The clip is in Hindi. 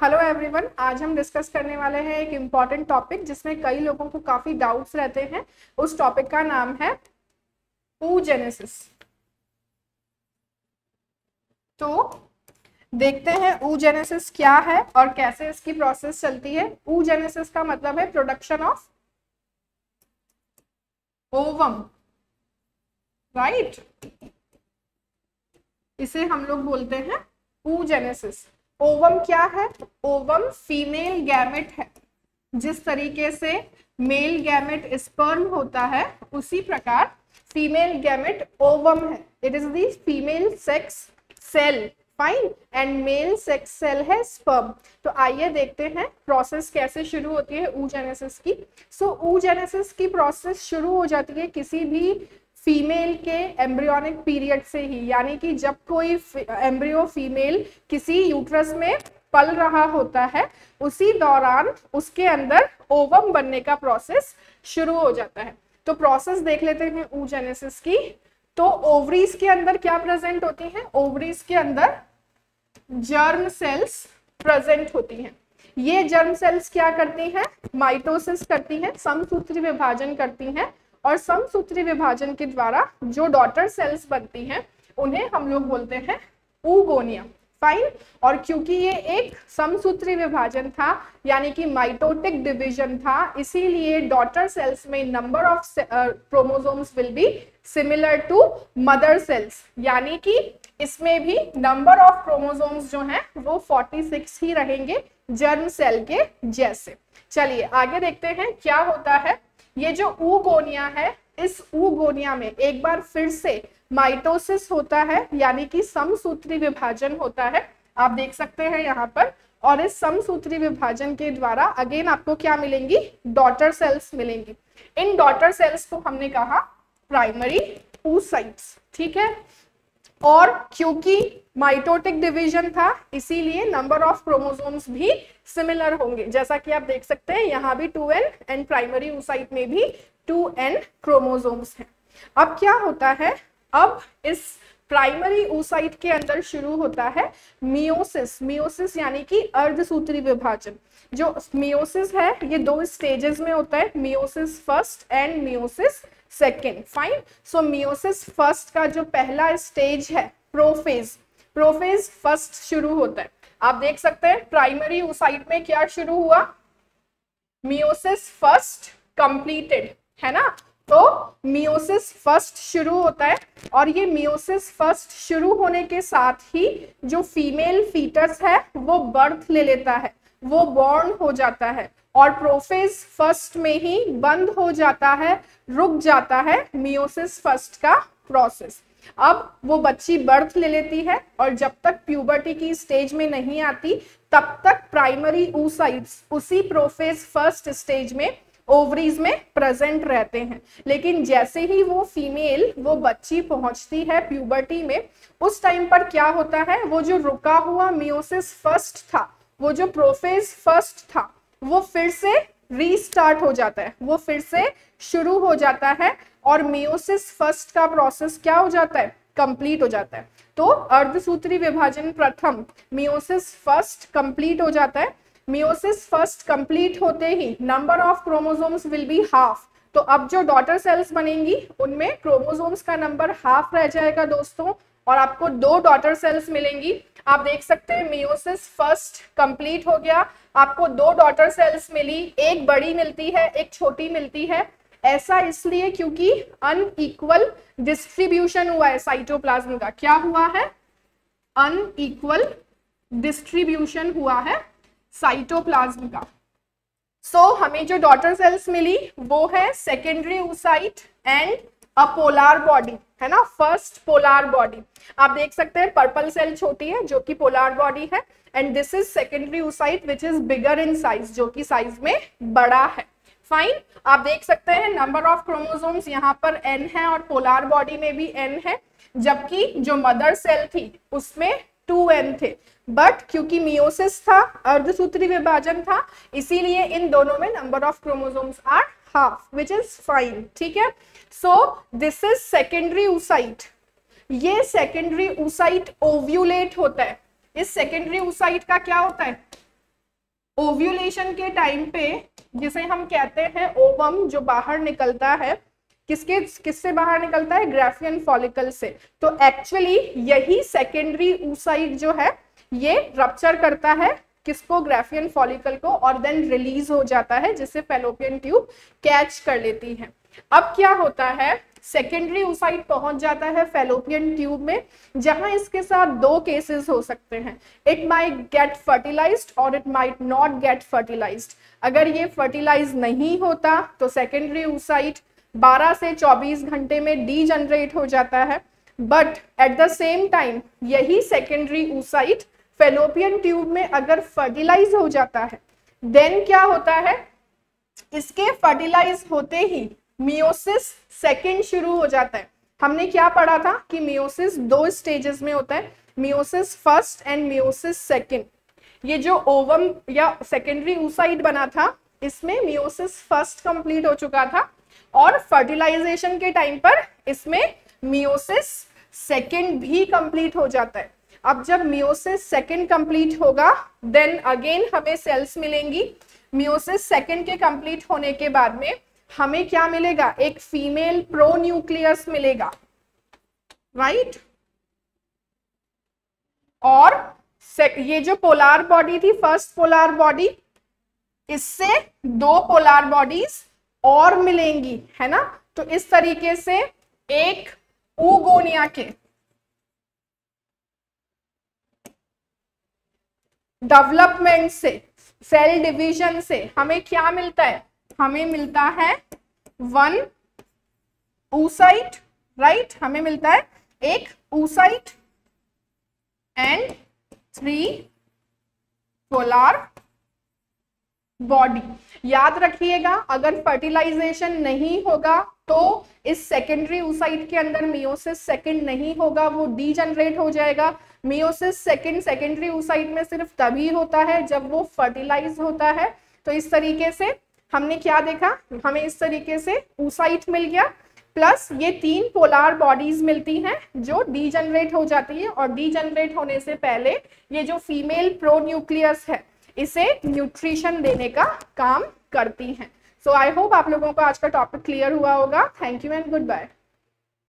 हेलो एवरीवन, आज हम डिस्कस करने वाले हैं एक इम्पॉर्टेंट टॉपिक जिसमें कई लोगों को काफी डाउट्स रहते हैं। उस टॉपिक का नाम है oogenesis। तो देखते हैं oogenesis क्या है और कैसे इसकी प्रोसेस चलती है। oogenesis का मतलब है प्रोडक्शन ऑफ ओवम, राइट। इसे हम लोग बोलते हैं oogenesis। ओवम क्या है? ओवम फीमेल गैमेट है। जिस तरीके से मेल गैमेट स्पर्म होता है उसी प्रकार फीमेल गैमेट ओवम है। It is the female sex cell, fine, and male sex cell है स्पर्म। तो आइए देखते हैं प्रोसेस कैसे शुरू होती है oogenesis की। oogenesis की प्रोसेस शुरू हो जाती है किसी भी फीमेल के एम्ब्रियोनिक पीरियड से ही, यानी कि जब कोई एम्ब्रियो फीमेल किसी यूट्रस में पल रहा होता है उसी दौरान उसके अंदर ओवम बनने का प्रोसेस शुरू हो जाता है। तो प्रोसेस देख लेते हैं oogenesis की। तो ओवरीज के अंदर क्या प्रेजेंट होती है? ओवरीज के अंदर जर्म सेल्स प्रेजेंट होती हैं। ये जर्म सेल्स क्या करती हैं? माइटोसिस करती हैं, समसूत्री विभाजन करती हैं, और समसूत्री विभाजन के द्वारा जो डॉटर सेल्स बनती हैं उन्हें हम लोग बोलते हैं oogonia, फाइन। और क्योंकि ये एक समसूत्री विभाजन था यानी कि माइटोटिक डिवीजन था, इसीलिए डॉटर सेल्स में number of chromosomes will be similar to mother cells, यानी कि इसमें भी नंबर ऑफ क्रोमोसोम्स जो हैं वो 46 ही रहेंगे जर्म सेल के जैसे। चलिए आगे देखते हैं क्या होता है। ये जो oogonia है, इस oogonia में एक बार फिर से माइटोसिस होता है यानी कि समसूत्री विभाजन होता है, आप देख सकते हैं यहाँ पर। और इस समसूत्री विभाजन के द्वारा अगेन आपको क्या मिलेंगी? डॉटर सेल्स मिलेंगी। इन डॉटर सेल्स को हमने कहा प्राइमरी oocytes, ठीक है। और क्योंकि माइटोटिक डिवीजन था इसीलिए नंबर ऑफ क्रोमोसोम्स भी सिमिलर होंगे, जैसा कि आप देख सकते हैं यहाँ भी 2n एंड प्राइमरी oocyte में भी 2n क्रोमोसोम्स हैं। अब क्या होता है? अब इस प्राइमरी oocyte के अंदर शुरू होता है मियोसिस। मियोसिस यानी कि अर्धसूत्री विभाजन। जो मियोसिस है ये दो स्टेजेस में होता है, meiosis first and meiosis second, fine. So meiosis first का जो पहला स्टेज है प्रोफेज, प्रोफेज फर्स्ट शुरू होता है। आप देख सकते हैं प्राइमरी oocyte में क्या शुरू हुआ? मियोसिस फर्स्ट कंप्लीटेड, है ना। तो मियोसिस फर्स्ट शुरू होता है और ये मियोसिस फर्स्ट शुरू होने के साथ ही जो फीमेल फीटस है वो बर्थ ले लेता है, वो बॉर्न हो जाता है, और प्रोफेज फर्स्ट में ही बंद हो जाता है, रुक जाता है मियोसिस फर्स्ट का प्रोसेस। अब वो बच्ची बर्थ ले लेती है और जब तक प्यूबर्टी की स्टेज में नहीं आती तब तक प्राइमरी oocytes उसी प्रोफेज फर्स्ट स्टेज में ओवरीज में प्रेजेंट रहते हैं। लेकिन जैसे ही वो फीमेल, वो बच्ची पहुंचती है प्यूबर्टी में, उस टाइम पर क्या होता है? वो जो रुका हुआ मियोसिस फर्स्ट था, वो जो प्रोफेज फर्स्ट था, वो फिर से रीस्टार्ट हो जाता है, वो फिर से शुरू हो जाता है और मियोसिस फर्स्ट का प्रोसेस क्या हो जाता है? कंप्लीट हो जाता है। तो अर्धसूत्री विभाजन प्रथम, मियोसिस फर्स्ट कंप्लीट हो जाता है। मियोसिस फर्स्ट कंप्लीट होते ही number of chromosomes will be half. तो अब जो डॉटर सेल्स बनेंगी उनमें क्रोमोसोम्स का नंबर हाफ रह जाएगा दोस्तों, और आपको दो डॉटर सेल्स मिलेंगी। आप देख सकते हैं मियोसिस फर्स्ट कंप्लीट हो गया, आपको दो डॉटर सेल्स मिली, एक बड़ी मिलती है एक छोटी मिलती है। ऐसा इसलिए क्योंकि अनइक्वल डिस्ट्रीब्यूशन हुआ है साइटोप्लाज्म का। क्या हुआ है? अनइक्वल डिस्ट्रीब्यूशन हुआ है साइटोप्लाज्म का। हमें जो डॉटर सेल्स मिली वो है secondary oocyte and a polar body, है ना। फर्स्ट पोलार बॉडी आप देख सकते हैं, पर्पल सेल छोटी है जो कि पोलार बॉडी है, and this is secondary oocyte which is bigger in size, जो कि साइज में बड़ा है, फाइन। आप देख सकते हैं नंबर ऑफ क्रोमोसोम्स यहाँ पर n है और पोलार बॉडी में भी n है, जबकि जो मदर सेल थी उसमें 2n थे। बट क्योंकि मियोसिस था, अर्धसूत्री विभाजन था, इसीलिए इन दोनों में number of chromosomes are half, which is fine, ठीक है। So this is secondary oocyte। ये सेकेंडरी oocyte ओव्यूलेट होता है। इस सेकेंडरी oocyte का क्या होता है? ओव्यूलेशन के टाइम पे जिसे हम कहते हैं ओवम जो बाहर निकलता है, किससे बाहर निकलता है? ग्राफियन फॉलिकल से। तो एक्चुअली यही सेकेंडरी oocyte जो है ये रप्चर करता है किसको? ग्राफियन फॉलिकल को, और देन रिलीज हो जाता है जिससे फैलोपियन ट्यूब कैच कर लेती है। अब क्या होता है, सेकेंडरी oocyte पहुंच जाता है फैलोपियन ट्यूब में, जहां इसके साथ दो केसेस हो सकते हैं। इट माइट गेट फर्टिलाइज्ड और it might not get fertilised. अगर ये फर्टिलाइज नहीं होता तो सेकेंडरी oocyte 12 से 24 घंटे में डीजनरेट हो जाता है, but at the same time यही सेकेंडरी oocyte फैलोपियन ट्यूब में अगर फर्टिलाइज हो जाता है, देन क्या होता है, इसके फर्टिलाइज होते ही मियोसिस सेकंड शुरू हो जाता है। हमने क्या पढ़ा था कि मियोसिस 2 स्टेजेस में होता है, meiosis first and meiosis second. ये जो ओवम या सेकेंडरी oocyte बना था, इसमें मियोसिस फर्स्ट कंप्लीट हो चुका था और फर्टिलाइजेशन के टाइम पर इसमें मियोसिस सेकंड भी कंप्लीट हो जाता है। अब जब मियोसिस सेकंड कंप्लीट होगा, देन अगेन हमें सेल्स मिलेंगी। मियोसिस सेकंड के कंप्लीट होने के बाद में हमें क्या मिलेगा? एक फीमेल प्रोन्यूक्लियस मिलेगा, राइट। और ये जो पोलार बॉडी थी, फर्स्ट पोलार बॉडी, इससे 2 पोलार बॉडीज और मिलेंगी, है ना। तो इस तरीके से एक oogonia के डेवलपमेंट से, सेल डिवीजन से हमें क्या मिलता है? हमें मिलता है 1 oocyte, राइट। हमें मिलता है एक oocyte एंड 3 पोलार बॉडी। याद रखिएगा, अगर फर्टिलाइजेशन नहीं होगा तो इस सेकेंडरी oocyte के अंदर मियोसिस सेकंड नहीं होगा, वो डीजनरेट हो जाएगा। मियोसिस सेकंड सेकेंडरी oocyte में सिर्फ तभी होता है जब वो फर्टिलाइज होता है। तो इस तरीके से हमने क्या देखा, हमें इस तरीके से oocyte मिल गया, प्लस ये 3 पोलार बॉडीज मिलती हैं जो डीजनरेट हो जाती है, और डीजनरेट होने से पहले ये जो फीमेल प्रोन्यूक्लियस है इसे न्यूट्रिशन देने का काम करती हैं। सो आई होप आप लोगों को आज का टॉपिक क्लियर हुआ होगा। Thank you and good bye.